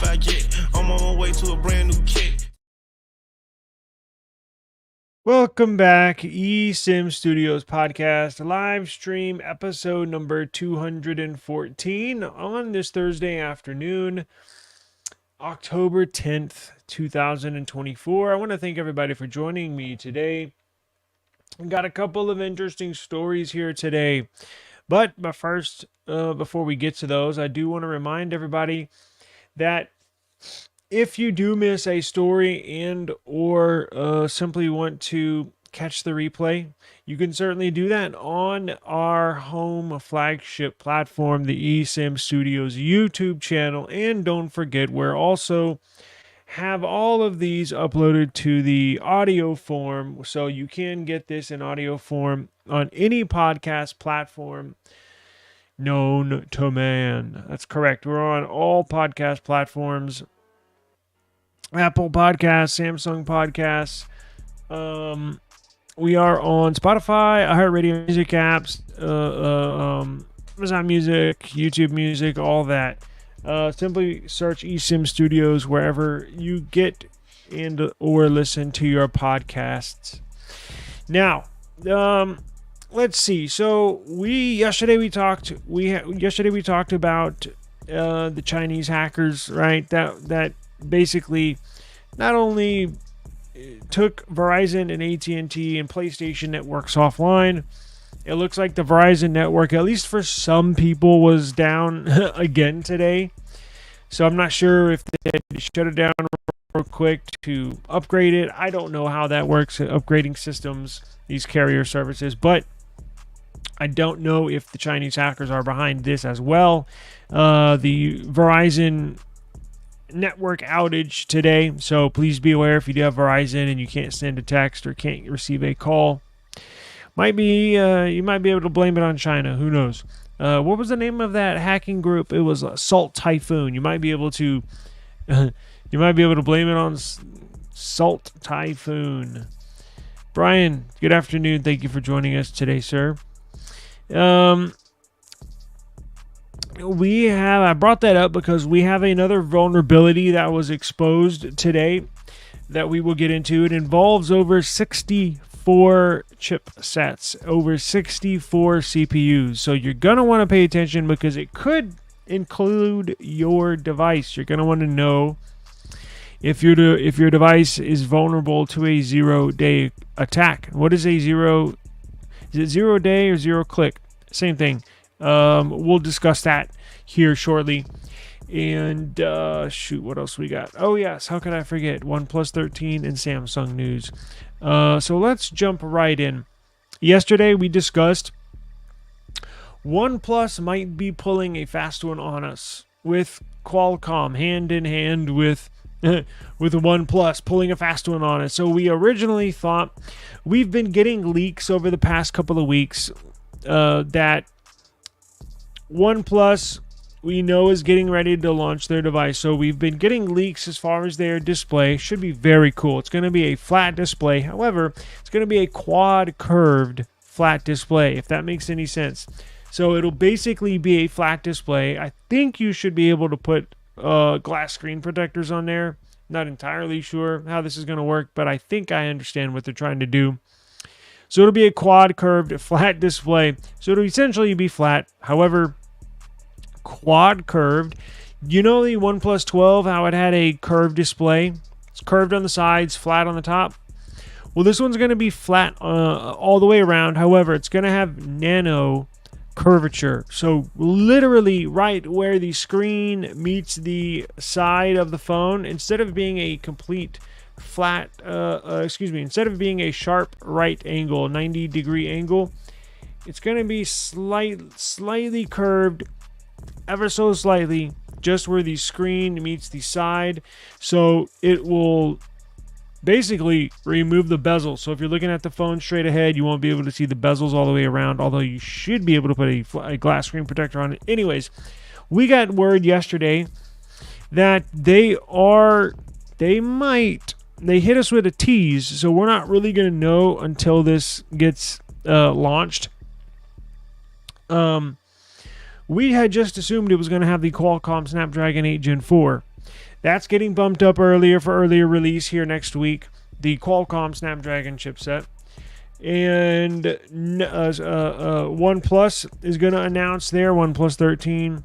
if I get. I'm on my way to a brand new kit. Welcome back, eSIM Studios podcast, live stream episode number 214 on this Thursday afternoon, October 10th, 2024. I want to thank everybody for joining me today. We've got a couple of interesting stories here today, but first, before we get to those, I do want to remind everybody that if you do miss a story and or simply want to catch the replay, you can certainly do that on our home flagship platform, the eSIM Studios YouTube channel. And don't forget, we're also have all of these uploaded to the audio form, so you can get this in audio form on any podcast platform known to man. That's correct. We're on all podcast platforms. Apple Podcasts, Samsung Podcasts. We are on Spotify, iHeartRadio, music apps, Amazon Music, YouTube Music, all that. Simply search eSIM Studios wherever you get and or listen to your podcasts. Now, let's see. So yesterday we talked about the Chinese hackers, right? That basically not only took Verizon and AT&T and PlayStation networks offline, it looks like the Verizon network, at least for some people, was down again today. So I'm not sure if they had to shut it down real quick to upgrade it. I don't know how that works, upgrading systems, these carrier services, but I don't know if the Chinese hackers are behind this as well. The Verizon network outage today, so please be aware if you do have Verizon and you can't send a text or can't receive a call. You might be able to blame it on China. Who knows? What was the name of that hacking group? It was Salt Typhoon. You might be able to blame it on Salt Typhoon. Brian, good afternoon. Thank you for joining us today, sir. I brought that up because we have another vulnerability that was exposed today that we will get into. It involves over 64 chipsets, over 64 CPUs. So you're going to want to pay attention because it could include your device. You're going to want to know if your device is vulnerable to a 0-day attack. What is a zero? Is it 0 day or 0 click? Same thing. We'll discuss that here shortly. And what else we got? Oh yes, how could I forget? OnePlus 13 and Samsung news. So let's jump right in. Yesterday we discussed OnePlus might be pulling a fast one on us with Qualcomm hand in hand with OnePlus pulling a fast one on us. So we originally thought, we've been getting leaks over the past couple of weeks that OnePlus, we know, is getting ready to launch their device. So we've been getting leaks as far as their display. Should be very cool. It's going to be a flat display. However, it's going to be a quad curved flat display, if that makes any sense. So it'll basically be a flat display. I think you should be able to put glass screen protectors on there. Not entirely sure how this is going to work, but I think I understand what they're trying to do. So it'll be a quad curved flat display. So it'll essentially be flat. However, quad curved. You know the OnePlus 12, how it had a curved display? It's curved on the sides, flat on the top. Well, this one's going to be flat all the way around. However, it's going to have nano curvature. So literally right where the screen meets the side of the phone, instead of being a complete flat, instead of being a sharp right angle, 90-degree angle, it's going to be slightly curved, ever so slightly, just where the screen meets the side. So it will basically remove the bezel. So if you're looking at the phone straight ahead, you won't be able to see the bezels all the way around, although you should be able to put a glass screen protector on it. Anyways, we got word yesterday that they hit us with a tease, so we're not really going to know until this gets launched. We had just assumed it was going to have the Qualcomm Snapdragon 8 Gen 4. That's getting bumped up earlier for earlier release here next week. The Qualcomm Snapdragon chipset. And OnePlus is going to announce their OnePlus 13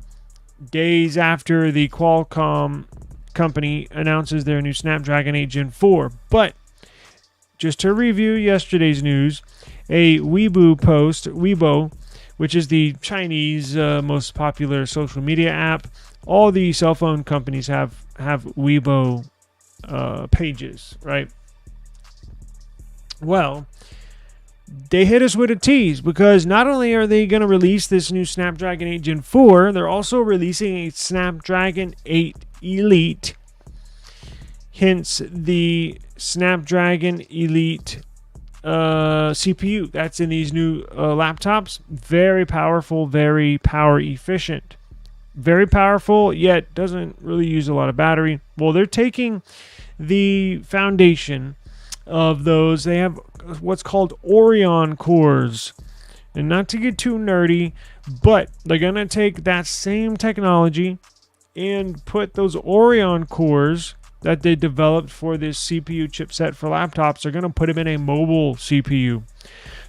days after the Qualcomm company announces their new Snapdragon 8 Gen 4. But just to review yesterday's news, a Weibo, which is the Chinese most popular social media app. All the cell phone companies have Weibo pages, right? Well, they hit us with a tease because not only are they going to release this new Snapdragon 8 Gen 4, they're also releasing a Snapdragon 8 Elite. Hence the Snapdragon Elite CPU that's in these new laptops. Very powerful, very power efficient. Very powerful, yet doesn't really use a lot of battery. Well, they're taking the foundation of those. They have what's called Orion cores. And not to get too nerdy, but they're going to take that same technology and put those Orion cores that they developed for this CPU chipset for laptops. They're going to put them in a mobile CPU.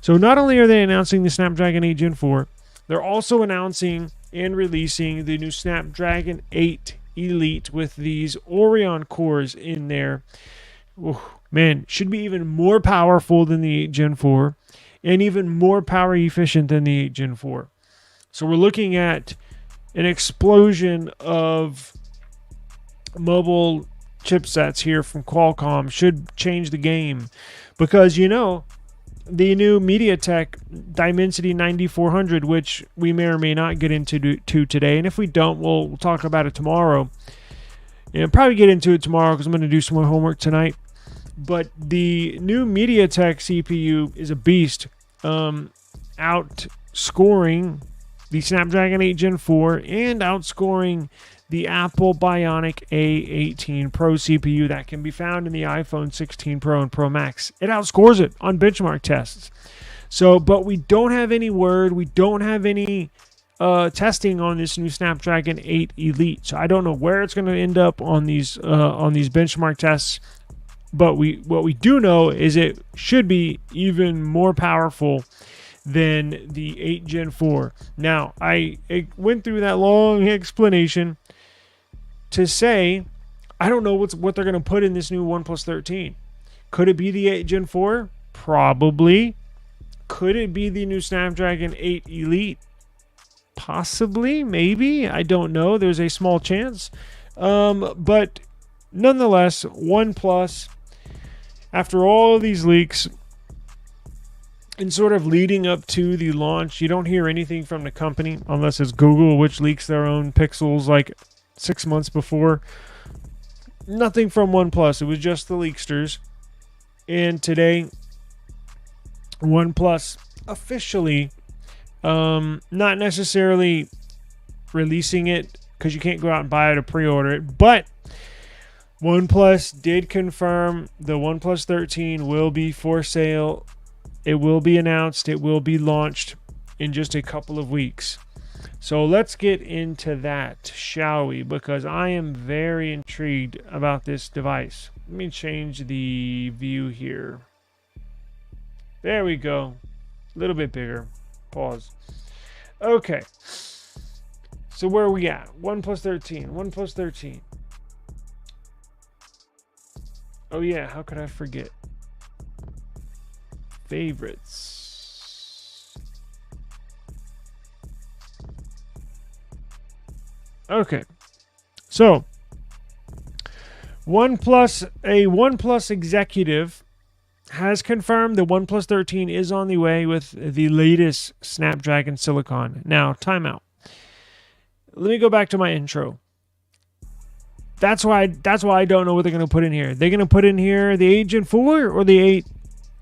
So not only are they announcing the Snapdragon 8 Gen 4, they're also announcing and releasing the new Snapdragon 8 Elite with these Orion cores in there. Ooh, man, should be even more powerful than the 8 Gen 4 and even more power efficient than the 8 Gen 4. So we're looking at an explosion of mobile chipsets here from Qualcomm. Should change the game because, you know, the new MediaTek Dimensity 9400, which we may or may not get into today, and if we don't, we'll talk about it tomorrow. And probably get into it tomorrow because I'm going to do some more homework tonight. But the new MediaTek CPU is a beast, outscoring the Snapdragon 8 Gen 4 and outscoring the Apple Bionic A18 Pro CPU that can be found in the iPhone 16 Pro and Pro Max. It outscores it on benchmark tests. So, but we don't have any word. We don't have any testing on this new Snapdragon 8 Elite. So I don't know where it's going to end up on these benchmark tests. But what we do know is it should be even more powerful than the 8 Gen 4. Now, I went through that long explanation to say I don't know what they're going to put in this new OnePlus 13. Could it be the 8 Gen 4? Probably. Could it be the new Snapdragon 8 Elite? Possibly, maybe. I don't know. There's a small chance. But nonetheless, OnePlus, after all these leaks and sort of leading up to the launch, you don't hear anything from the company unless it's Google, which leaks their own pixels like 6 months before. Nothing from OnePlus. It was just the leaksters. And today, OnePlus officially, not necessarily releasing it because you can't go out and buy it or pre-order it, but OnePlus did confirm the OnePlus 13 will be for sale. It will be announced. It will be launched in just a couple of weeks. So let's get into that, shall we? Because I am very intrigued about this device. Let me change the view here. There we go. A little bit bigger. Pause. Okay. So where are we at? OnePlus 13. OnePlus 13. Oh yeah, how could I forget? Favorites. Okay. So, a OnePlus executive has confirmed the OnePlus 13 is on the way with the latest Snapdragon silicon. Now, timeout. Let me go back to my intro. That's why I don't know what they're going to put in here. They're going to put in here the 8 Gen 4 or the 8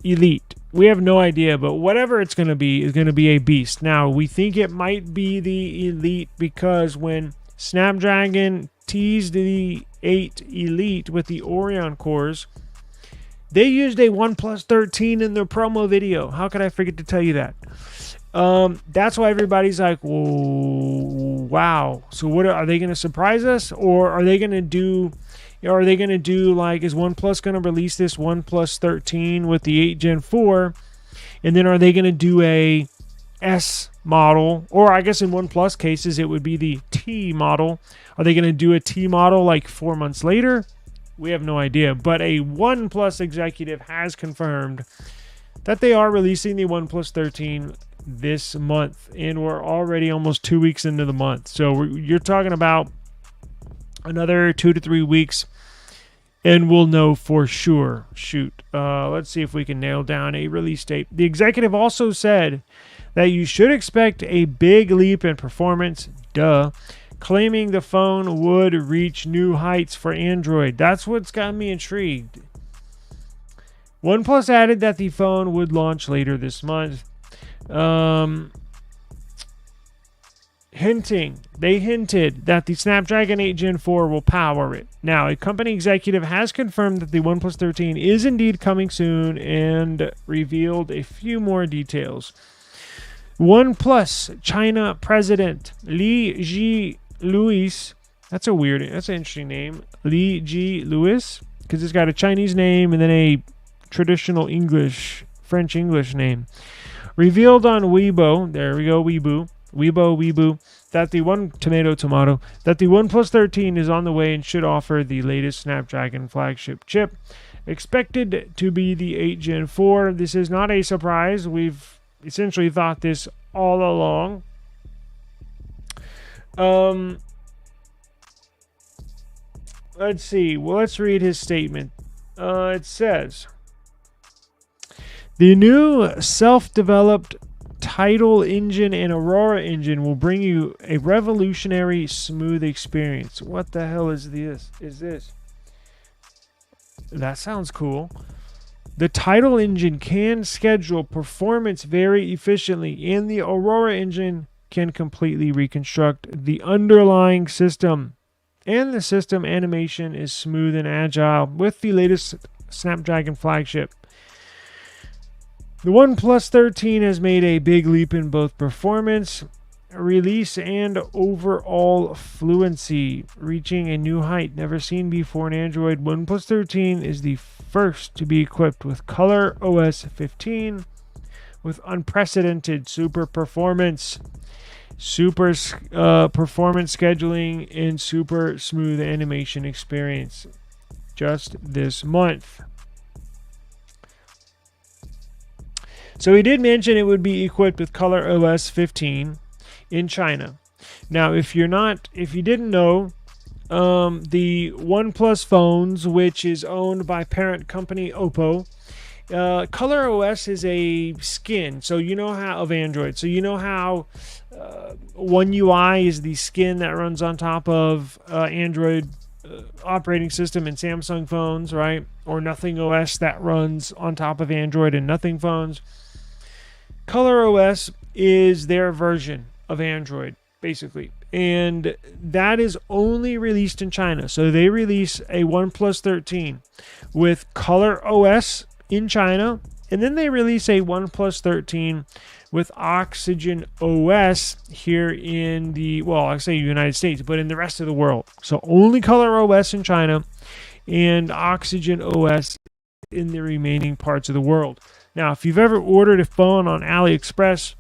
Elite. We have no idea, but whatever it's going to be is going to be a beast. Now, we think it might be the Elite because when Snapdragon teased the 8 Elite with the Orion cores, they used a OnePlus 13 in their promo video. How could I forget to tell you that? That's why everybody's like, whoa, wow. So what are they going to surprise us, or are they going to do? Are they going to do like, is OnePlus going to release this OnePlus 13 with the 8 Gen 4, and then are they going to do a S model, or I guess in OnePlus cases it would be the T model? Are they going to do a T model like 4 months later? We have no idea, but a OnePlus executive has confirmed that they are releasing the OnePlus 13 this month, and we're already almost 2 weeks into the month. So you're talking about another 2 to 3 weeks, and we'll know for sure. Let's see if we can nail down a release date. The executive also said that you should expect a big leap in performance, claiming the phone would reach new heights for Android. That's what's got me intrigued. OnePlus added that the phone would launch later this month. They hinted that the Snapdragon 8 Gen 4 will power it. Now, a company executive has confirmed that the OnePlus 13 is indeed coming soon and revealed a few more details. OnePlus China President Li Ji Louis, that's an interesting name, Li Ji Louis, because it's got a Chinese name and then a traditional French English name, revealed on Weibo, there we go, Weibo, that the that the OnePlus 13 is on the way and should offer the latest Snapdragon flagship chip, expected to be the 8 Gen 4. This is not a surprise. We've essentially thought this all along. Let's see. Well, let's read his statement. It says, the new self-developed Tidal engine and Aurora engine will bring you a revolutionary smooth experience. What the hell is this? That sounds cool. The Tidal engine can schedule performance very efficiently, and the Aurora engine can completely reconstruct the underlying system. And the system animation is smooth and agile with the latest Snapdragon flagship. The OnePlus 13 has made a big leap in both performance, release, and overall fluency, reaching a new height never seen before in Android. OnePlus 13 is the first to be equipped with Color OS 15 with unprecedented super performance scheduling, and super smooth animation experience just this month. So he did mention it would be equipped with Color OS 15 in China. Now, if you didn't know, the OnePlus phones, which is owned by parent company Oppo, Color OS is a skin. So you know how of Android. So you know how One UI is the skin that runs on top of Android operating system in Samsung phones, right? Or Nothing OS that runs on top of Android and Nothing phones. Color OS is their version of Android, basically. And that is only released in China. So they release a OnePlus 13 with Color OS in China. And then they release a OnePlus 13 with Oxygen OS here in the, well, I say United States, but in the rest of the world. So only Color OS in China and Oxygen OS in the remaining parts of the world. Now, if you've ever ordered a phone on AliExpress,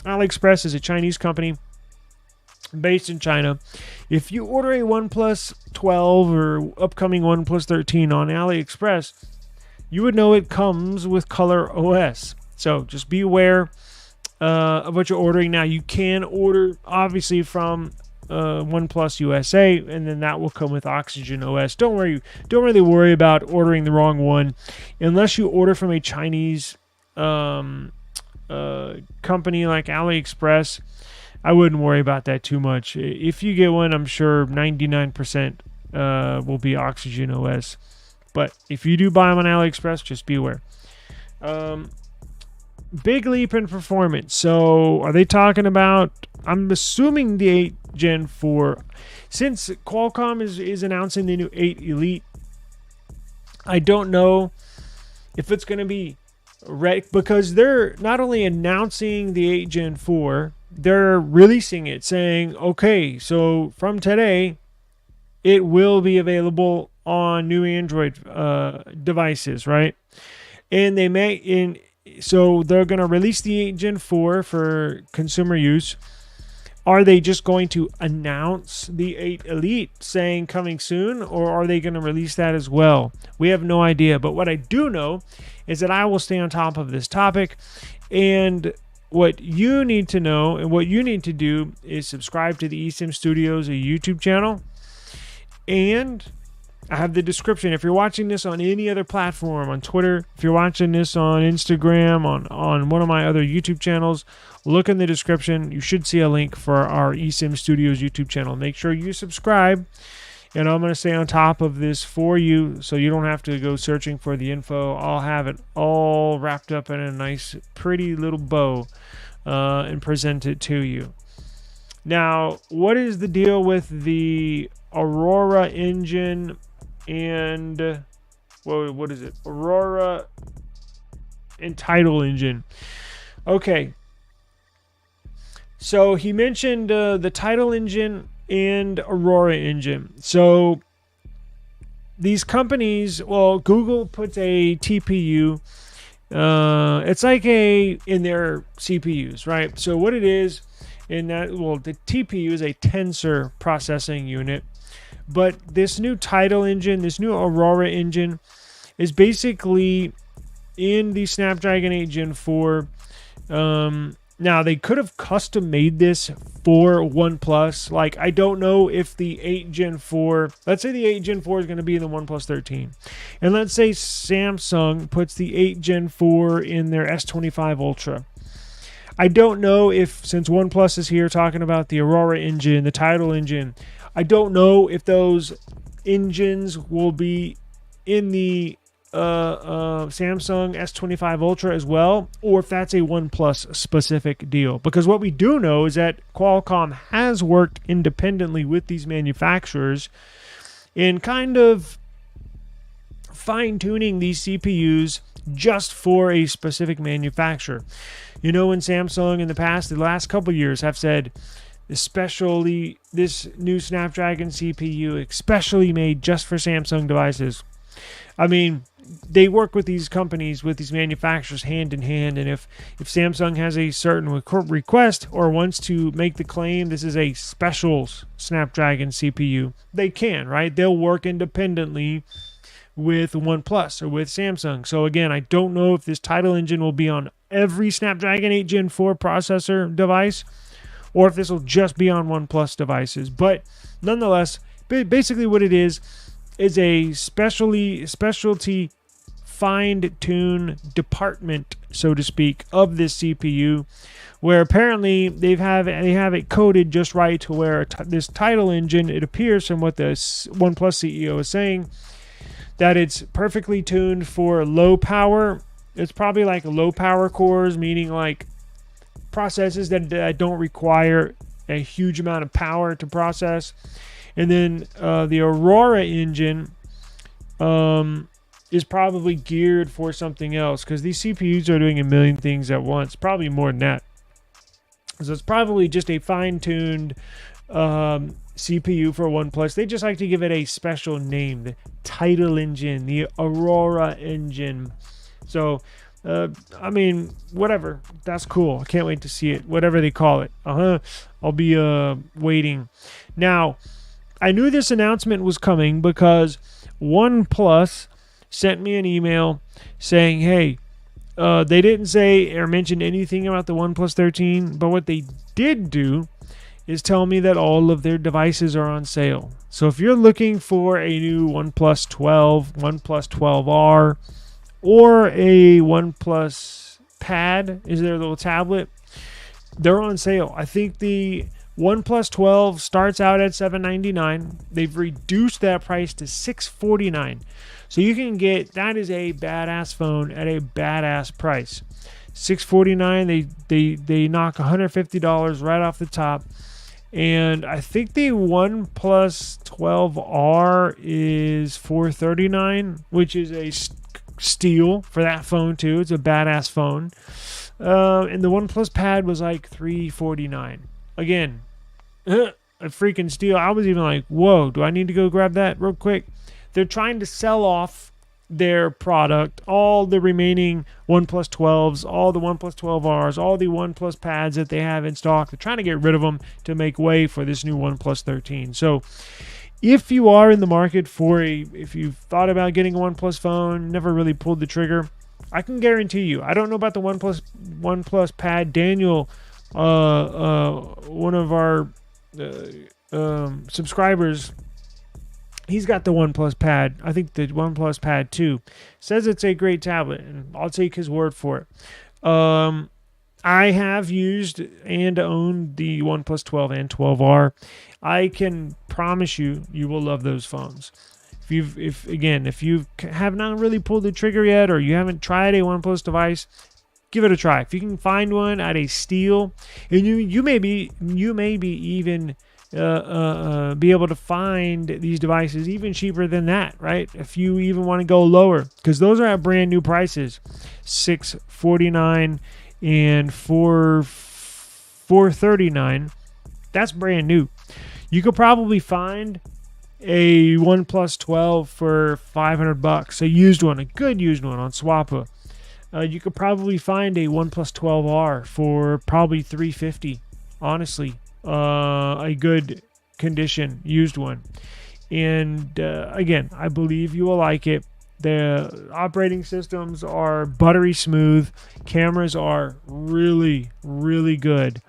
AliExpress is a Chinese company based in China. If you order a OnePlus 12 or upcoming OnePlus 13 on AliExpress, you would know it comes with Color OS. So just be aware of what you're ordering. Now, you can order, obviously, from OnePlus USA, and then that will come with Oxygen OS. Don't really worry about ordering the wrong one, unless you order from a Chinese company like AliExpress. I wouldn't worry about that too much. If you get one, I'm sure 99% will be Oxygen OS. But if you do buy them on AliExpress, just be aware. Big leap in performance. So are they talking about, I'm assuming the 8 Gen 4. Since Qualcomm is announcing the new 8 Elite, I don't know if it's going to be because they're not only announcing the 8 Gen 4, they're releasing it saying, okay, so from today, it will be available on new Android devices, right? And so they're going to release the 8 Gen 4 for consumer use. Are they just going to announce the 8 Elite saying coming soon, or are they going to release that as well? We have no idea. But what I do know is that I will stay on top of this topic. And what you need to know and what you need to do is subscribe to the eSIM Studios, a YouTube channel. And I have the description. If you're watching this on any other platform, on Twitter, if you're watching this on Instagram, on one of my other YouTube channels, look in the description. You should see a link for our eSIM Studios YouTube channel. Make sure you subscribe, and I'm going to stay on top of this for you so you don't have to go searching for the info. I'll have it all wrapped up in a nice, pretty little bow and present it to you. Now, what is the deal with the Aurora engine and what is it? Aurora and Tidal engine. Okay. So he mentioned the Tidal engine and Aurora engine. So these companies, well, Google puts a TPU. It's like in their CPUs, right? So what it is in that, well, the TPU is a tensor processing unit. But this new Tidal engine, this new Aurora engine, is basically in the Snapdragon 8 Gen 4. Now, they could have custom made this for OnePlus. Like, I don't know if the 8 Gen 4, let's say the 8 Gen 4 is going to be in the OnePlus 13. And let's say Samsung puts the 8 Gen 4 in their S23 Ultra. I don't know if, since OnePlus is here talking about the Aurora engine, the Tidal engine, I don't know if those engines will be in the Samsung S23 Ultra as well, or if that's a OnePlus specific deal. Because what we do know is that Qualcomm has worked independently with these manufacturers in kind of fine-tuning these CPUs just for a specific manufacturer. You know, when Samsung in the past, the last couple of years, have said, especially this new Snapdragon CPU, especially made just for Samsung devices. I mean, they work with these companies, with these manufacturers hand in hand, and if Samsung has a certain request or wants to make the claim this is a special Snapdragon CPU, they can, right? They'll work independently with OnePlus or with Samsung. So again, I don't know if this Tidal engine will be on every Snapdragon 8 Gen 4 processor device, or if this will just be on OnePlus devices. But nonetheless, basically what it is a specialty fine-tune department, so to speak, of this CPU, where apparently they have it coded just right to where this Tidal engine, it appears from what the OnePlus CEO is saying, that it's perfectly tuned for low power. It's probably like low power cores, meaning like processes that don't require a huge amount of power to process. And then the Aurora engine is probably geared for something else, because these CPUs are doing a million things at once, probably more than that. So it's probably just a fine-tuned CPU for OnePlus. They just like to give it a special name, the Tidal engine, the Aurora engine. So I mean, whatever. That's cool. I can't wait to see it. Whatever they call it. I'll be waiting. Now, I knew this announcement was coming because OnePlus sent me an email saying, hey, they didn't say or mention anything about the OnePlus 13, but what they did do is tell me that all of their devices are on sale. So if you're looking for a new OnePlus 12, OnePlus 12R, or a OnePlus Pad, is their little tablet, they're on sale. I think the OnePlus 12 starts out at $799. They've reduced that price to $649. So you can get, that is a badass phone at a badass price. $649, they knock $150 right off the top. And I think the OnePlus 12R is $439, which is a steal for that phone too. It's a badass phone. And the OnePlus Pad was like $349. Again, a freaking steal. I was even like, whoa, do I need to go grab that real quick? They're trying to sell off their product, all the remaining OnePlus 12s, all the OnePlus 12Rs, all the OnePlus Pads that they have in stock. They're trying to get rid of them to make way for this new OnePlus 13. So if you are in the market for if you've thought about getting a OnePlus phone, never really pulled the trigger, I can guarantee you, I don't know about the OnePlus Pad. Daniel, one of our subscribers, he's got the OnePlus Pad. I think the OnePlus Pad 2. Says it's a great tablet, and I'll take his word for it. I have used and owned the OnePlus 12 and 12R. I can promise you, you will love those phones. If you have not really pulled the trigger yet, or you haven't tried a OnePlus device, give it a try. If you can find one at a steal, and you may be even be able to find these devices even cheaper than that, right? If you even want to go lower, because those are at brand new prices, $649 and $439. That's brand new. You could probably find a OnePlus 12 for $500, a used one, a good used one on Swappa. You could probably find a OnePlus 12R for probably $350. Honestly, a good condition used one. And again, I believe you will like it. The operating systems are buttery smooth. Cameras are really, really good.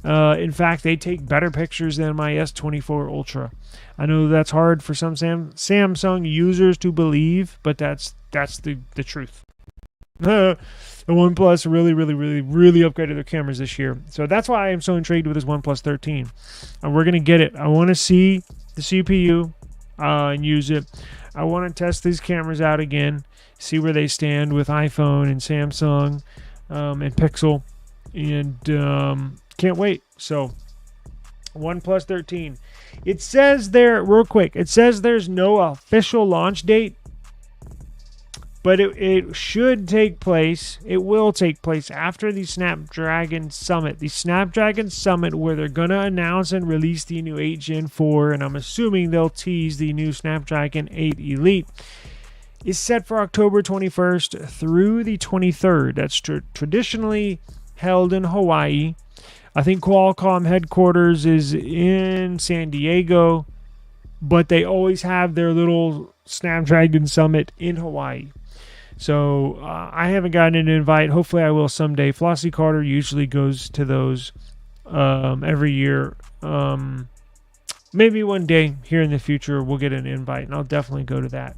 In fact, they take better pictures than my S23 Ultra. I know that's hard for some Samsung users to believe, but that's the truth. The OnePlus really upgraded their cameras this year. So that's why I am so intrigued with this OnePlus 13. And we're going to get it. I want to see the CPU and use it. I want to test these cameras out again, see where they stand with iPhone and Samsung and Pixel. And can't wait. So OnePlus 13. It says there, real quick, it says there's no official launch date, but it should take place. It will take place after the Snapdragon Summit. The Snapdragon Summit, where they're going to announce and release the new 8 Gen 4, and I'm assuming they'll tease the new Snapdragon 8 Elite, is set for October 21st through the 23rd. That's traditionally held in Hawaii. I think Qualcomm headquarters is in San Diego, but they always have their little Snapdragon Summit in Hawaii. So I haven't gotten an invite. Hopefully I will someday. Flossy Carter usually goes to those every year. Maybe one day here in the future we'll get an invite, and I'll definitely go to that.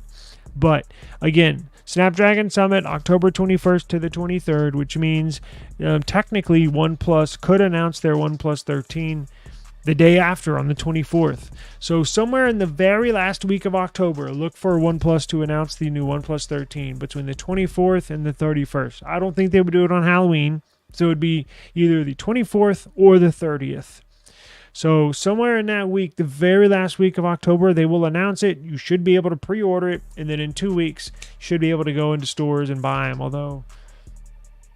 But again, Snapdragon Summit, October 21st to the 23rd, which means technically OnePlus could announce their OnePlus 13 the day after on the 24th. So somewhere in the very last week of October, look for OnePlus to announce the new OnePlus 13 between the 24th and the 31st. I don't think they would do it on Halloween, so it would be either the 24th or the 30th. So somewhere in that week, the very last week of October, they will announce it. You should be able to pre-order it, and then in 2 weeks, you should be able to go into stores and buy them. Although,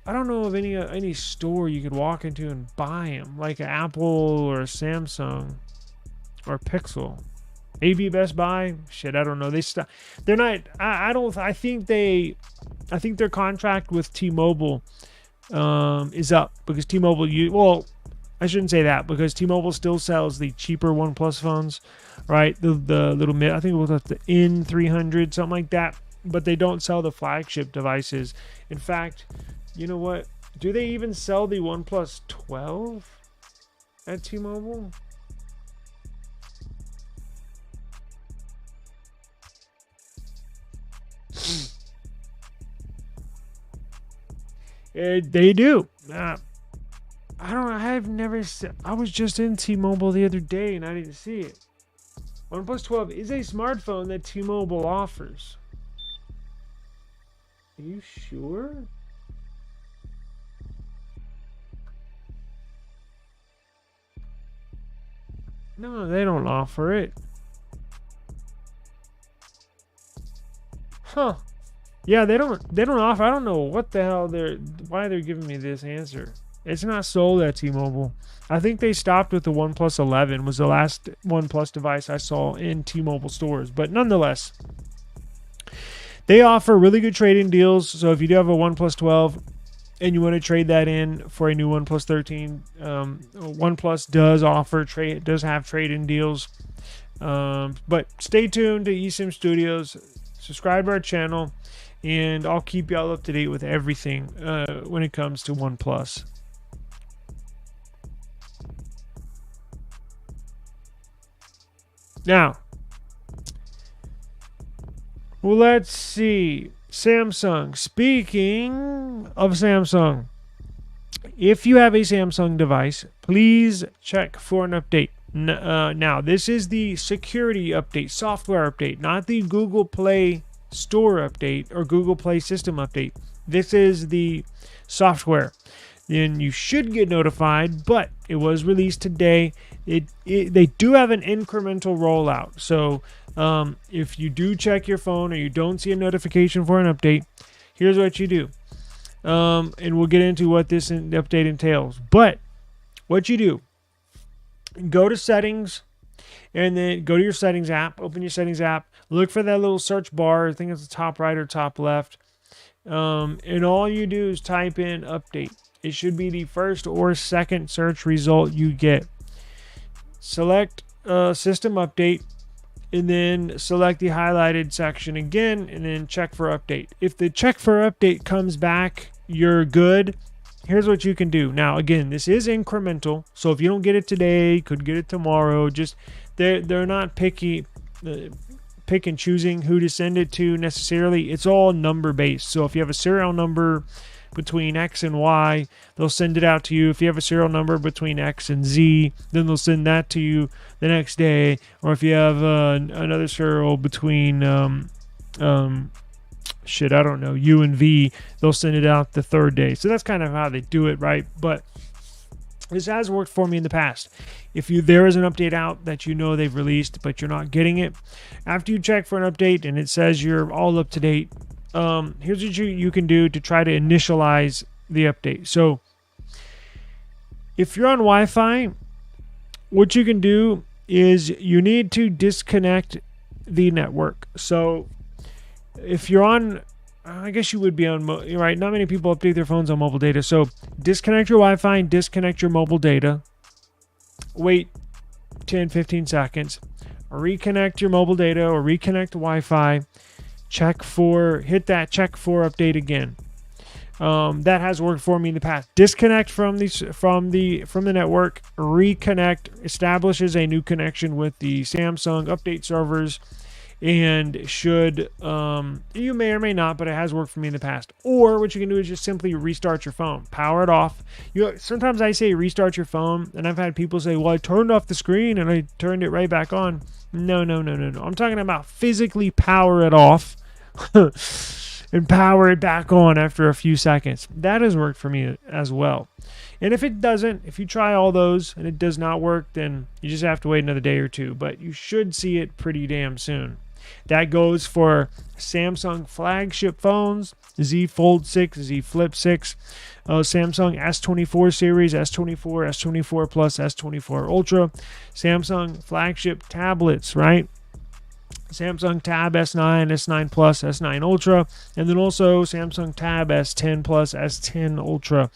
I don't know of any store you could walk into and buy them, like an Apple or a Samsung or Pixel. Maybe Best Buy. Shit, I don't know. They're not. I think their contract with T-Mobile is up because T-Mobile. I shouldn't say that, because T-Mobile still sells the cheaper OnePlus phones, right? The little mid, I think it was the N300, something like that. But they don't sell the flagship devices. In fact, you know what? Do they even sell the OnePlus 12 at T-Mobile? They do. I was just in T-Mobile the other day and I didn't see it. OnePlus 12 is a smartphone that T-Mobile offers. Are you sure? No, they don't offer it. Huh. Yeah, they don't offer. I don't know what the hell why they're giving me this answer. It's not sold at T-Mobile. I think they stopped with the OnePlus 11 was the last OnePlus device I saw in T-Mobile stores. But nonetheless, they offer really good trading deals. So if you do have a OnePlus 12 and you want to trade that in for a new OnePlus 13, OnePlus does have trade-in deals. But stay tuned to eSIM Studios. Subscribe to our channel, and I'll keep y'all up to date with everything when it comes to OnePlus. Now, well, let's see. Samsung. Speaking of Samsung, if you have a Samsung device, please check for an update. Now, this is the security update, software update, not the Google Play Store update or Google Play System update. This is the software. Then you should get notified, but it was released today. They do have an incremental rollout. So if you do check your phone or you don't see a notification for an update, here's what you do. And we'll get into what this update entails. But what you do, go to settings, and then go to your settings app. Open your settings app. Look for that little search bar. I think it's the top right or top left. And all you do is type in update. It should be the first or second search result you get. Select system update, and then select the highlighted section again, and then check for update. If the check for update comes back, you're good. Here's what you can do. Now, again, this is incremental, so if you don't get it today, could get it tomorrow. Just they're not pick and choosing who to send it to necessarily. It's all number based. So if you have a serial number between X and Y, they'll send it out to you. If you have a serial number between X and Z, then they'll send that to you the next day. Or if you have another serial between I don't know, U and V, they'll send it out the third day. So that's kind of how they do it, right? But this has worked for me in the past. If there is an update out that you know they've released, but you're not getting it, after you check for an update and it says you're all up to date, here's what you can do to try to initialize the update. So if you're on Wi-Fi, what you can do is you need to disconnect the network. So if you're on, I guess you would be on, right? Not many people update their phones on mobile data. So disconnect your Wi-Fi and disconnect your mobile data. Wait 10, 15 seconds. Reconnect your mobile data or reconnect Wi-Fi. Hit that check for update again. That has worked for me in the past. Disconnect from the network. Reconnect. Establishes a new connection with the Samsung update servers. And should, you may or may not, but it has worked for me in the past. Or what you can do is just simply restart your phone. Power it off. Sometimes I say restart your phone, and I've had people say, well, I turned off the screen and I turned it right back on. No. I'm talking about physically power it off and power it back on after a few seconds. That has worked for me as well. And if it doesn't, if you try all those and it does not work, then you just have to wait another day or two. But you should see it pretty damn soon. That goes for Samsung flagship phones, Z Fold 6, Z Flip 6, Samsung S24 series, S24, S24 Plus, S24 Ultra, Samsung flagship tablets, right? Samsung Tab S9, S9 Plus, S9 Ultra, and then also Samsung Tab S10 Plus, S10 Ultra.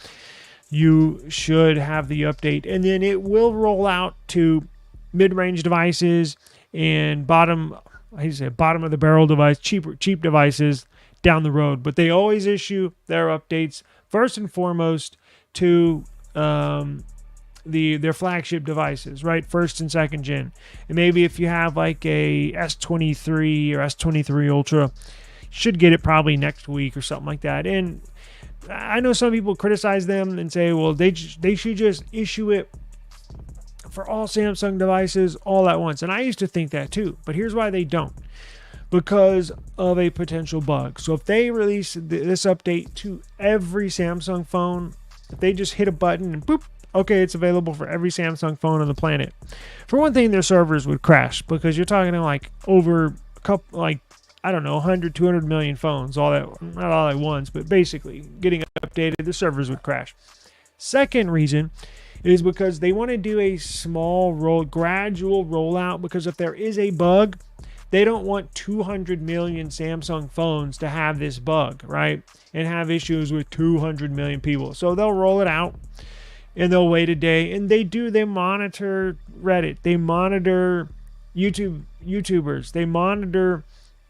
You should have the update, and then it will roll out to mid-range devices and bottom of the barrel device, cheap devices down the road. But they always issue their updates first and foremost to their flagship devices, right? First and second gen. And maybe if you have like a S23 or S23 Ultra, you should get it probably next week or something like that. And I know some people criticize them and say, well, they should just issue it for all Samsung devices all at once. And I used to think that too, but here's why they don't. Because of a potential bug. So if they release this update to every Samsung phone, if they just hit a button and boop, okay, it's available for every Samsung phone on the planet. For one thing, their servers would crash because you're talking like over a couple, like I don't know, 100, 200 million phones, not all at once, but basically getting updated, the servers would crash. Second reason is because they want to do a gradual rollout, because if there is a bug, they don't want 200 million Samsung phones to have this bug, right? And have issues with 200 million people. So they'll roll it out and they'll wait a day. And they monitor Reddit. They monitor YouTubers. They monitor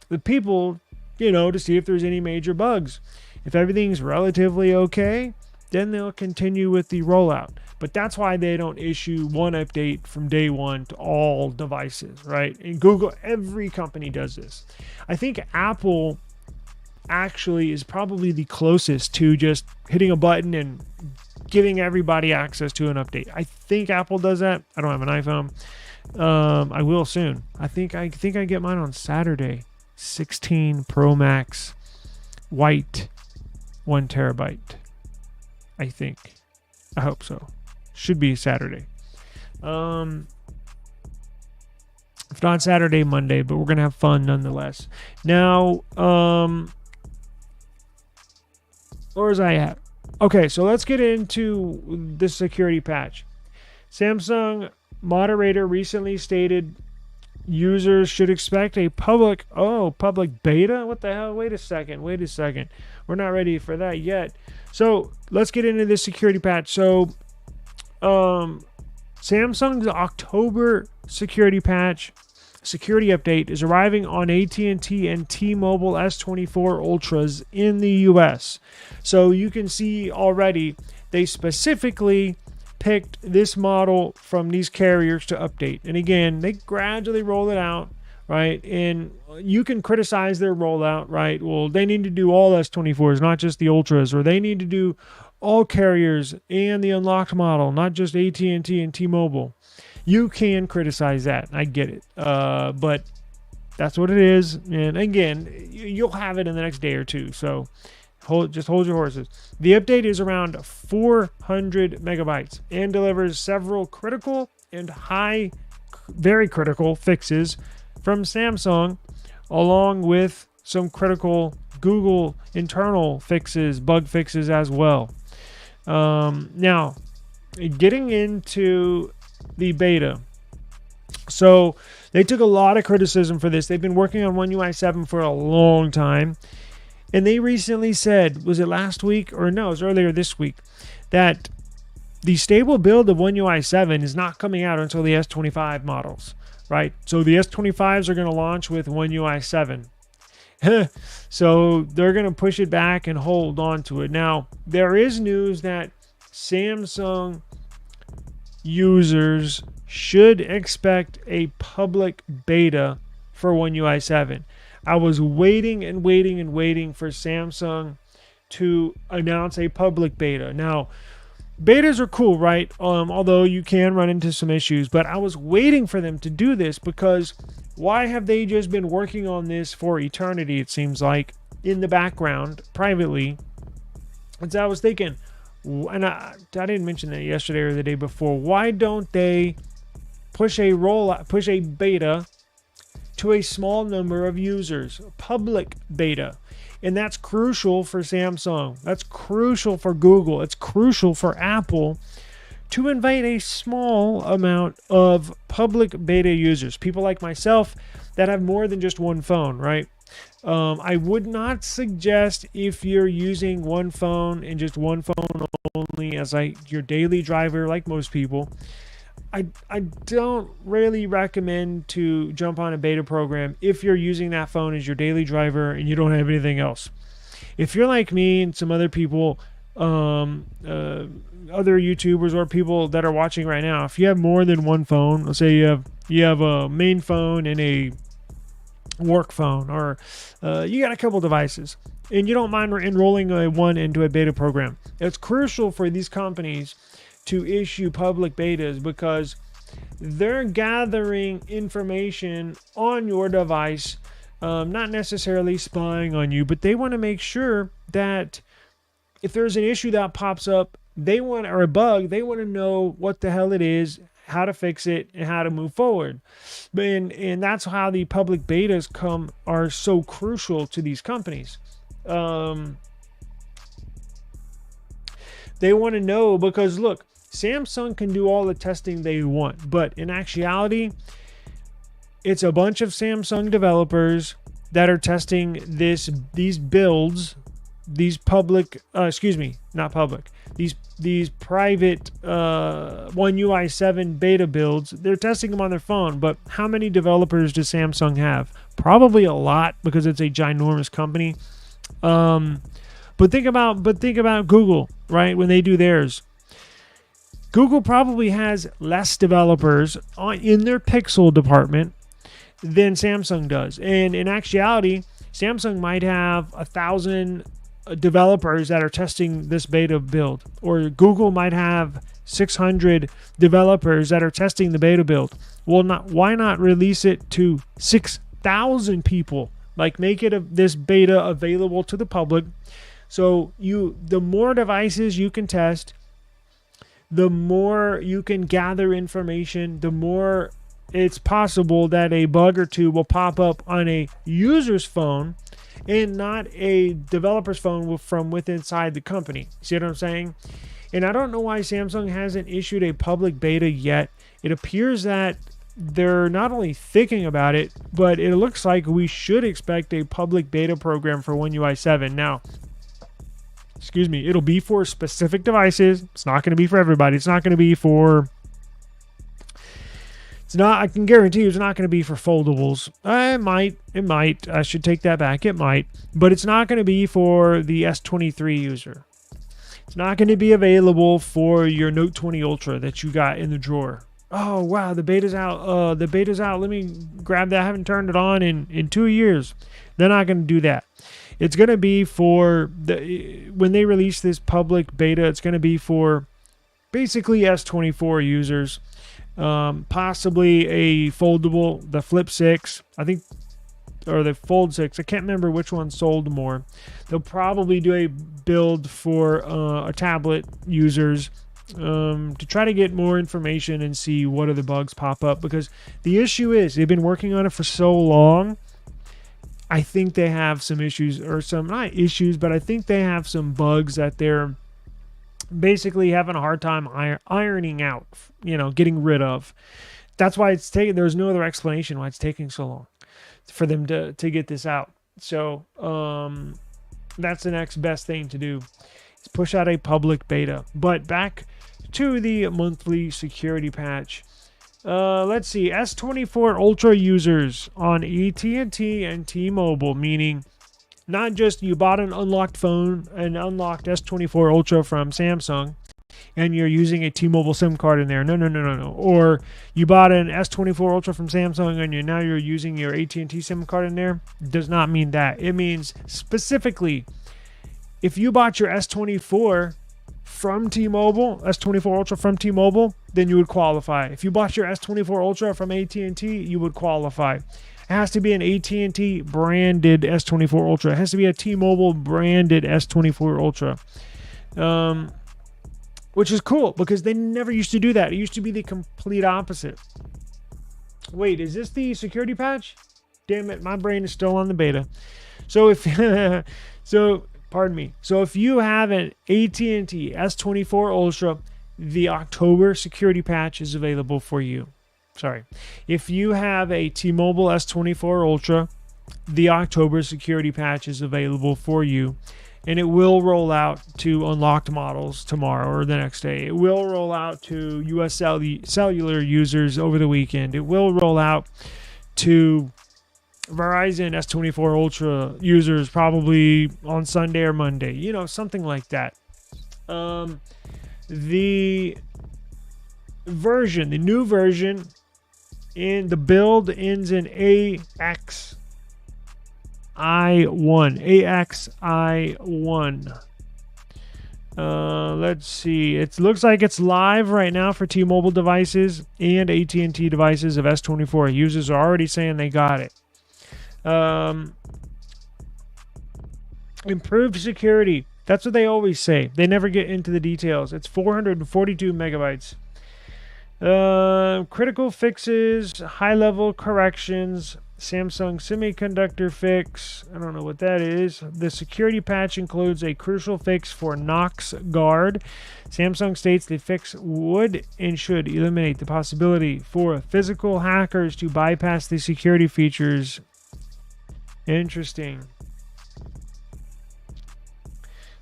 the people, to see if there's any major bugs. If everything's relatively okay, then they'll continue with the rollout. But that's why they don't issue one update from day one to all devices, right? And Google, every company does this. I think Apple actually is probably the closest to just hitting a button and giving everybody access to an update. I think Apple does that. I don't have an iPhone. I will soon. I think I get mine on Saturday. 16 Pro Max, white, 1 terabyte. I think. I hope so. Should be Saturday. If not Saturday, Monday, but we're gonna have fun nonetheless. Now, where was I at? Okay, so let's get into the security patch. Samsung moderator recently stated users should expect a public beta? What the hell? Wait a second. We're not ready for that yet. So let's get into this security patch. So Samsung's October security update is arriving on AT&T and T-Mobile S24 Ultras in the US. So you can see already they specifically picked this model from these carriers to update. And again, they gradually roll it out, right? And you can criticize their rollout, right? Well, they need to do all S24s, not just the Ultras, or they need to do all carriers and the unlocked model, not just AT&T and T-Mobile. You can criticize that. I get it. But that's what it is. And again, you'll have it in the next day or two. So hold your horses. The update is around 400 megabytes and delivers several critical and very critical fixes from Samsung, along with some critical Google internal fixes, bug fixes as well. Now, getting into the beta. So they took a lot of criticism for this. They've been working on One UI 7 for a long time. And they recently said, was it last week? Or no, it was earlier this week, that the stable build of One UI 7 is not coming out until the S25 models, right? So the S25s are going to launch with One UI 7. So they're going to push it back and hold on to it. Now, there is news that Samsung users should expect a public beta for One UI 7. I was waiting for Samsung to announce a public beta. Now, betas are cool, right? Although you can run into some issues, but I was waiting for them to do this because why have they just been working on this for eternity, it seems like, in the background, privately? And so I was thinking, and I didn't mention that yesterday or the day before, why don't they push a beta to a small number of users, public beta? And that's crucial for Samsung. That's crucial for Google. It's crucial for Apple to invite a small amount of public beta users, people like myself that have more than just one phone, right? I would not suggest, if you're using one phone and just one phone only as your daily driver, like most people, I don't really recommend to jump on a beta program if you're using that phone as your daily driver and you don't have anything else. If you're like me and some other people, other YouTubers or people that are watching right now, if you have more than one phone, let's say you have a main phone and a work phone, or you got a couple devices, and you don't mind enrolling one into a beta program, it's crucial for these companies to issue public betas because they're gathering information on your device, not necessarily spying on you, but they want to make sure that if there's an issue that pops up, or a bug, they want to know what the hell it is, how to fix it, and how to move forward. And that's how the public betas are so crucial to these companies. They want to know, because look, Samsung can do all the testing they want, but in actuality, it's a bunch of Samsung developers that are testing these builds, these public, not public, these private One UI 7 beta builds. They're testing them on their phone, but how many developers does Samsung have? Probably a lot, because it's a ginormous company. But think about Google, right? When they do theirs, Google probably has less developers in their Pixel department than Samsung does. And in actuality, Samsung might have 1,000 developers that are testing this beta build, or Google might have 600 developers that are testing the beta build. Well, why not release it to 6,000 people? Like, make this beta available to the public. So the more devices you can test, the more you can gather information, the more it's possible that a bug or two will pop up on a user's phone and not a developer's phone from within inside the company. See what I'm saying? And I don't know why Samsung hasn't issued a public beta yet. It appears that they're not only thinking about it, but it looks like we should expect a public beta program for One UI 7. Now, it'll be for specific devices. It's not going to be for everybody. I can guarantee you it's not going to be for foldables. It might. I should take that back. It might. But it's not going to be for the S23 user. It's not going to be available for your Note 20 Ultra that you got in the drawer. Oh, wow, the beta's out. Let me grab that. I haven't turned it on in 2 years. They're not going to do that. It's going to be for when they release this public beta, it's going to be for basically S24 users. Possibly a foldable, the Flip 6, I think, or the Fold 6. I can't remember which one sold more. They'll probably do a build for a tablet users to try to get more information and see what other bugs pop up, because the issue is they've been working on it for so long. I think they have some issues, or some, not issues, but I think they have some bugs that they're basically having a hard time ironing out, getting rid of. That's why it's taking, there's no other explanation why it's taking so long for them to get this out. So that's the next best thing to do, is push out a public beta. But back to the monthly security patch. Let's see, S24 Ultra users on AT&T and T-Mobile, meaning not just you bought an unlocked phone, an unlocked S24 Ultra from Samsung, and you're using a T-Mobile SIM card in there. No. Or you bought an S24 Ultra from Samsung and now you're using your AT&T SIM card in there. Does not mean that. It means specifically, if you bought your S24 from T-Mobile, S24 Ultra from T-Mobile, then you would qualify. If you bought your S24 Ultra from AT&T, you would qualify. It has to be an AT&T branded S24 Ultra. It has to be a T-Mobile branded S24 Ultra. Which is cool, because they never used to do that. It used to be the complete opposite. Wait, is this the security patch? Damn it, my brain is still on the beta. So if pardon me. So if you have an AT&T S24 Ultra, the October security patch is available for you. Sorry. If you have a T-Mobile S24 Ultra, the October security patch is available for you. And it will roll out to unlocked models tomorrow or the next day. It will roll out to US cellular users over the weekend. It will roll out to Verizon S24 Ultra users probably on Sunday or Monday. Something like that. The new version, in the build ends in AXI1. Let's see. It looks like it's live right now for T-Mobile devices and AT&T devices of S24. Users are already saying they got it. Improved security. That's what they always say. They never get into the details. It's 442 megabytes. Critical fixes, high-level corrections, Samsung semiconductor fix. I don't know what that is. The security patch includes a crucial fix for Knox Guard. Samsung states the fix would and should eliminate the possibility for physical hackers to bypass the security features. Interesting.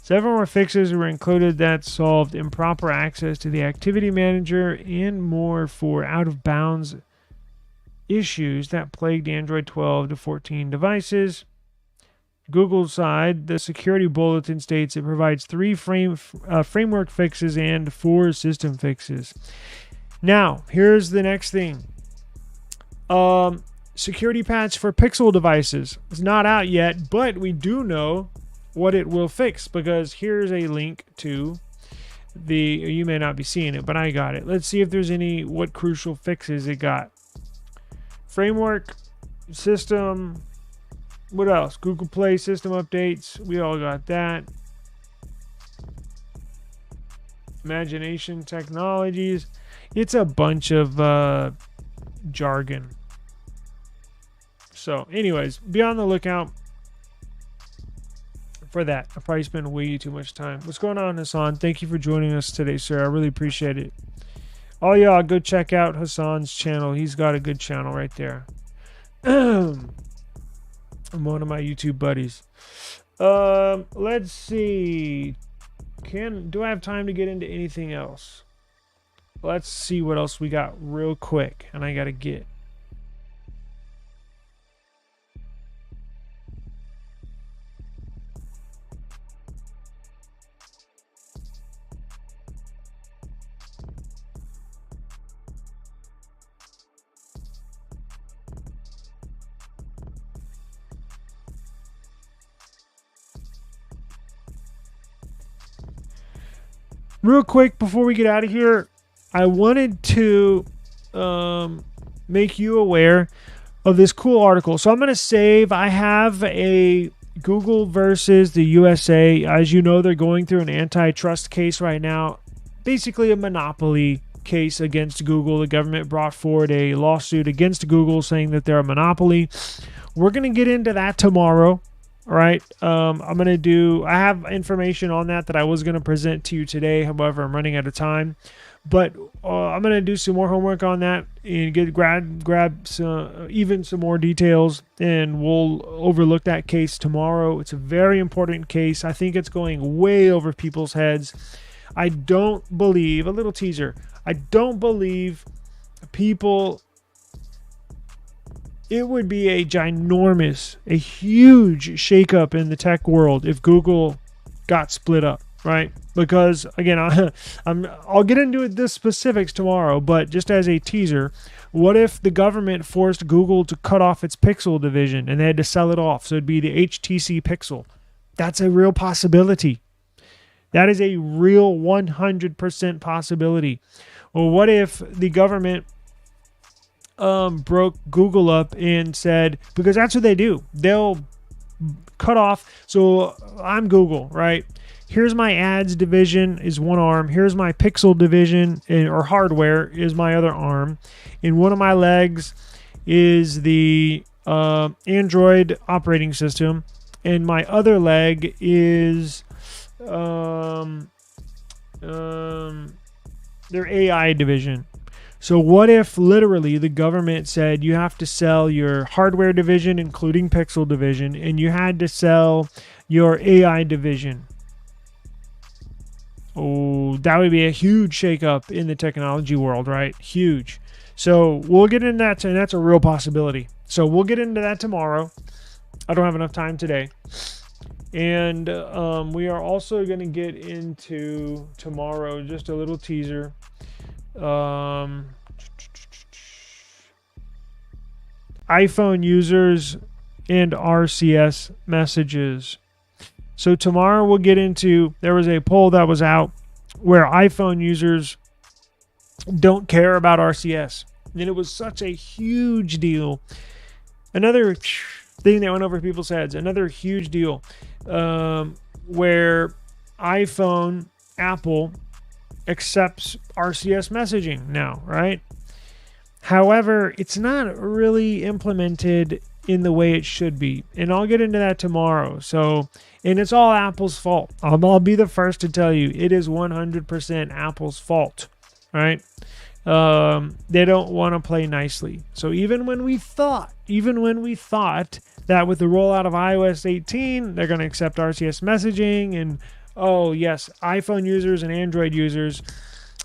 Several more fixes were included that solved improper access to the activity manager and more for out-of-bounds issues that plagued Android 12 to 14 devices. Google's side, the security bulletin states it provides 3 framework fixes and 4 system fixes. Now, here's the next thing. Security patch for Pixel devices. It's not out yet, but we do know what it will fix, because here's a link to you may not be seeing it, but I got it. Let's see if there's what crucial fixes it got. Framework, system, what else? Google Play system updates. We all got that. Imagination Technologies. It's a bunch of jargon. So, anyways, be on the lookout for that. I probably spent way too much time. What's going on, Hassan? Thank you for joining us today, sir. I really appreciate it. Oh, y'all, go check out Hassan's channel. He's got a good channel right there. I'm one of my YouTube buddies. Let's see. Do I have time to get into anything else? Let's see what else we got real quick. And I got to get. Real quick before we get out of here, I wanted to make you aware of this cool article. So I'm going to save. I have a Google versus the USA. As you know, they're going through an antitrust case right now. Basically a monopoly case against Google. The government brought forward a lawsuit against Google saying that they're a monopoly. We're going to get into that tomorrow. All right. I have information on that I was going to present to you today. However, I'm running out of time. But I'm going to do some more homework on that and grab some more details, and we'll overlook that case tomorrow. It's a very important case. I think it's going way over people's heads. I don't believe, a little teaser, I don't believe people... It would be a huge shakeup in the tech world if Google got split up, right? Because, again, I'll get into the specifics tomorrow, but just as a teaser, what if the government forced Google to cut off its Pixel division and they had to sell it off? So it'd be the HTC Pixel. That's a real possibility. That is a real 100% possibility. Well, what if the government broke Google up and said, because that's what they do. They'll cut off. So I'm Google, right? Here's my ads division is one arm. Here's my Pixel division or hardware is my other arm. And one of my legs is the Android operating system. And my other leg is their AI division. So what if literally the government said you have to sell your hardware division, including Pixel division, and you had to sell your AI division? Oh, that would be a huge shakeup in the technology world, right? Huge. So we'll get into that, and that's a real possibility. So we'll get into that tomorrow. I don't have enough time today. And we are also going to get into tomorrow, just a little teaser. iPhone users and RCS messages. So tomorrow we'll get into, there was a poll that was out where iPhone users don't care about RCS. And it was such a huge deal. Another thing that went over people's heads, another huge deal, where Apple accepts RCS messaging now, right? However, it's not really implemented in the way it should be, and I'll get into that tomorrow. So, and it's all Apple's fault. I'll be the first to tell you it is 100% Apple's fault, right? They don't want to play nicely. So even when we thought that with the rollout of iOS 18, they're going to accept RCS messaging, and oh yes, iPhone users and Android users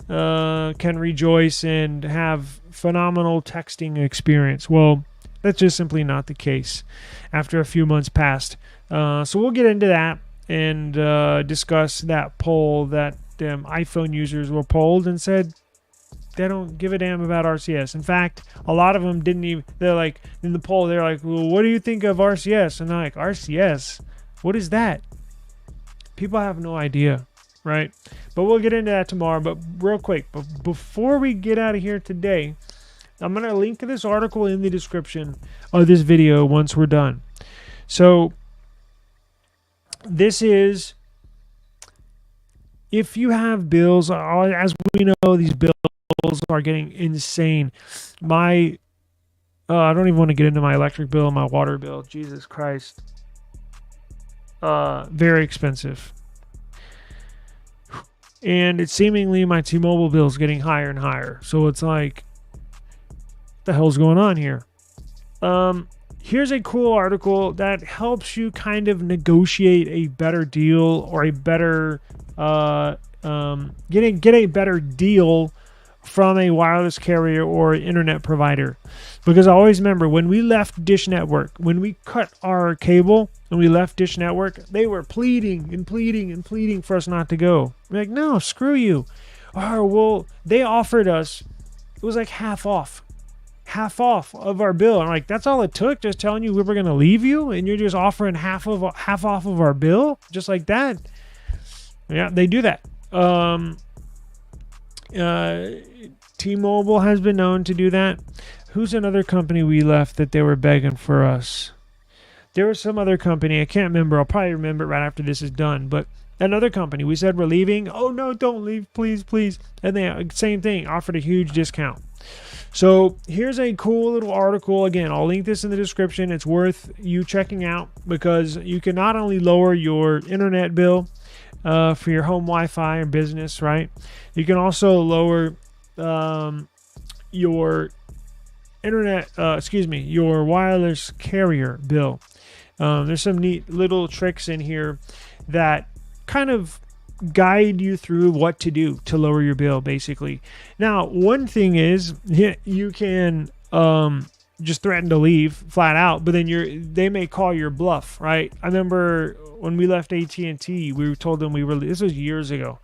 can rejoice and have phenomenal texting experience. Well, that's just simply not the case after a few months passed. So we'll get into that and discuss that poll that iPhone users were polled and said they don't give a damn about RCS. In fact, a lot of them didn't even, they're like, in the poll, they're like, well, what do you think of RCS? And I'm like, RCS? What is that? People have no idea, right? But we'll get into that tomorrow. But real quick, but before we get out of here today, I'm going to link to this article in the description of this video once we're done. So this is, if you have bills, as we know, these bills are getting insane. I don't even want to get into my electric bill and my water bill. Jesus Christ. Very expensive. And it's seemingly my T-Mobile bill is getting higher and higher. So it's like, what the hell's going on here? Here's a cool article that helps you kind of negotiate a better deal, or a better get a better deal from a wireless carrier or internet provider. Because I always remember when we left Dish Network, when we cut our cable and we left Dish Network, they were pleading and pleading and pleading for us not to go. We're like, no, screw you. Oh, well, they offered us, it was like half off of our bill. I'm like, that's all it took, just telling you we were going to leave you, and you're just offering half off of our bill, just like that. Yeah, they do that. T-Mobile has been known to do that. Who's another company we left that they were begging for us? There was some other company, I can't remember. I'll probably remember it right after this is done. But another company, we said we're leaving. Oh no, don't leave, please, please. And they, same thing, offered a huge discount. So here's a cool little article. Again, I'll link this in the description. It's worth you checking out, because you can not only lower your internet bill for your home Wi-Fi or business, right? You can also lower your your wireless carrier bill. There's some neat little tricks in here that kind of guide you through what to do to lower your bill, basically. Now, one thing is, you can just threaten to leave flat out, but then they may call your bluff, right? I remember when we left AT&T, we were told them we were, this was years ago.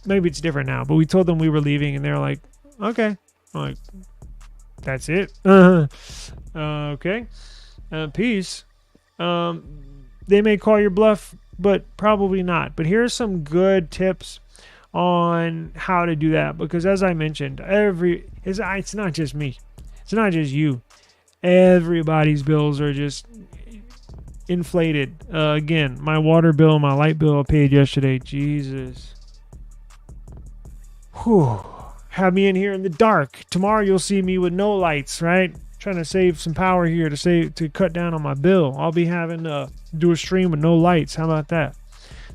Maybe it's different now, but we told them we were leaving, and they're like, okay. I'm like, that's it? Okay. Peace. They may call your bluff, but probably not. But here's some good tips on how to do that, because as I mentioned, it's not just me. It's not just you. Everybody's bills are just inflated. Again, my water bill, my light bill I paid yesterday. Jesus. Whew. Have me in here in the dark. Tomorrow you'll see me with no lights, right? Trying to save some power here to cut down on my bill. I'll be having to do a stream with no lights. How about that?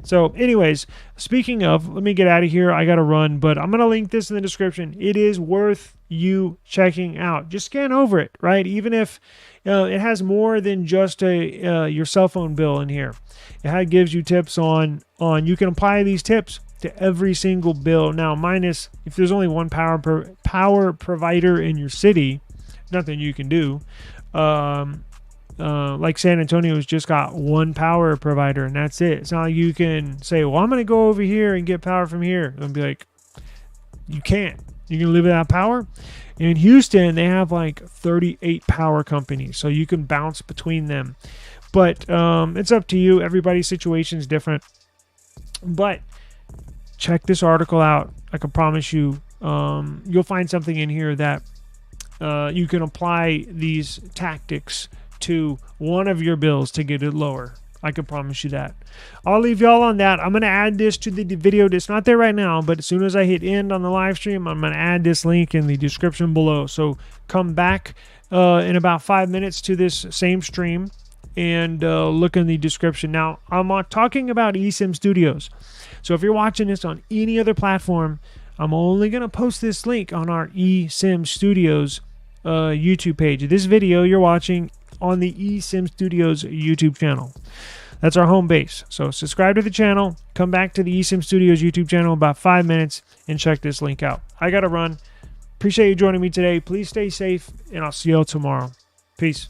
So anyways, speaking of, let me get out of here. I got to run, but I'm going to link this in the description. It is worth you checking out. Just scan over it, right? Even if it has more than just your cell phone bill in here. It gives you tips on you can apply these tips to every single bill. Now, minus if there's only one power provider in your city, nothing you can do. Like San Antonio's just got one power provider, and that's it. It's not like you can say, well, I'm going to go over here and get power from here. And be like, you can't. You can live without power. In Houston, they have like 38 power companies, so you can bounce between them. But it's up to you. Everybody's situation is different. But check this article out. I can promise you, you'll find something in here that you can apply these tactics to one of your bills to get it lower. I can promise you that. I'll leave y'all on that. I'm going to add this to the video. It's not there right now, but as soon as I hit end on the live stream, I'm going to add this link in the description below. So come back in about 5 minutes to this same stream and look in the description. Now, I'm talking about eSIM Studios. So if you're watching this on any other platform, I'm only going to post this link on our eSIM Studios YouTube page. This video you're watching on the eSIM Studios YouTube channel. That's our home base. So subscribe to the channel, come back to the eSIM Studios YouTube channel in about 5 minutes and check this link out. I got to run. Appreciate you joining me today. Please stay safe, and I'll see y'all tomorrow. Peace.